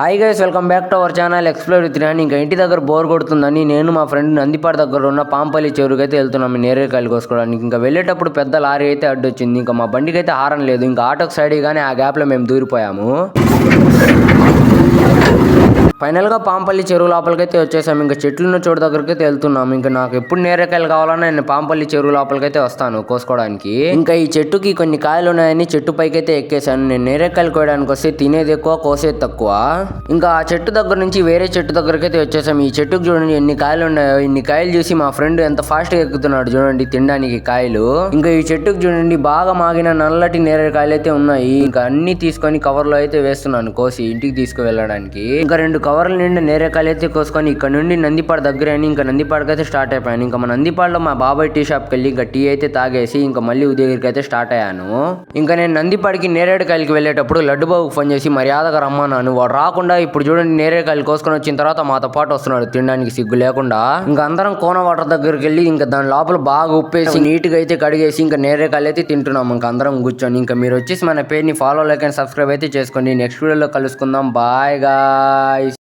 Hi guys, welcome back to our channel explore with రాని. ఇంకా ఇంటి దగ్గర బోర్ కొడుతుందని నేను మా ఫ్రెండ్ నందిపాడు దగ్గర ఉన్న పాంపల్లి చెరువుకి అయితే వెళ్తున్నాము నేరేడుకాయలు కోసుకోవడానికి. ఇంకా వెళ్ళేటప్పుడు పెద్ద లారీ అయితే అడ్డొచ్చింది. ఇంకా మా బండికి అయితే హారం లేదు. ఇంకా ఆటోకి సైడ్ కానీ ఆ గ్యాప్లో మేము దూరిపోయాము. ఫైనల్గా పాంపల్లి చెరువు లోపలికైతే వచ్చేసాము. ఇంకా చెట్లున్న చోటు దగ్గరికి అయితే వెళ్తున్నాము. ఇంకా నాకు ఎప్పుడు నేరేకాయలు కావాలన్నా నేను పాంపల్లి చెరువు లోపలికైతే వస్తాను కోసుకోవడానికి. ఇంకా ఈ చెట్టుకి కొన్ని కాయలు ఉన్నాయని చెట్టు పైకైతే ఎక్కేసాను. నేను నేరేకాయలు కోయడానికి వస్తే తినేది ఎక్కువ, కోసేది తక్కువ. ఇంకా ఆ చెట్టు దగ్గర నుంచి వేరే చెట్టు దగ్గరికి అయితే వచ్చేసాము. ఈ చెట్టుకు చూడండి ఎన్ని కాయలు ఉన్నాయో. ఇన్ని కాయలు చూసి మా ఫ్రెండ్ ఎంత ఫాస్ట్ గా ఎక్కుతున్నాడు చూడండి తినడానికి కాయలు. ఇంకా ఈ చెట్టుకు చూడండి బాగా మాగిన నల్లటి నేరేకాయలు అయితే ఉన్నాయి. ఇంకా అన్ని తీసుకొని కవర్ లో అయితే వేస్తున్నాను కోసి ఇంటికి తీసుకు వెళ్ళడానికి. ఇంకా 2 కవర్ల నిండి నేరేకాయలు అయితే కోసుకొని ఇక్కడ నుండి నందిపాడు దగ్గరే అని ఇంకా నందిపాడుకి అయితే స్టార్ట్ అయిపోయాను. ఇంకా మా నందిపాడులో మా బాబాయ్ టీ షాప్కి వెళ్ళి ఇంకా టీ అయితే తాగేసి ఇంకా మళ్ళీ ఉదయగిరికి అయితే స్టార్ట్ అయ్యాను. ఇంకా నేను నందిపాడికి నేరేడుకాయలకి వెళ్ళేటప్పుడు లడ్డుబాబుకి ఫోన్ చేసి మర్యాదగా రమ్మన్నాను. వాడు రాకుండా ఇప్పుడు చూడండి నేరేడుకాయలు కోసుకొని వచ్చిన తర్వాత మాతో పాటు వస్తున్నాడు తినడానికి సిగ్గు లేకుండా. ఇంకా అందరం కోన వాటర్ దగ్గరికి వెళ్ళి ఇంకా దాని లోపల బాగా ఉప్పేసి నీట్ గా అయితే కడిగేసి ఇంకా నేరేకాయలు అయితే తింటున్నాం ఇంకా అందరం కూర్చొని. ఇంకా మీరు వచ్చేసి మన పేజ్ ని ఫాలో లైక్ అండ్ సబ్స్క్రైబ్ అయితే చేసుకోండి. నెక్స్ట్ వీడియోలో కలుసుకుందాం. Bye guys.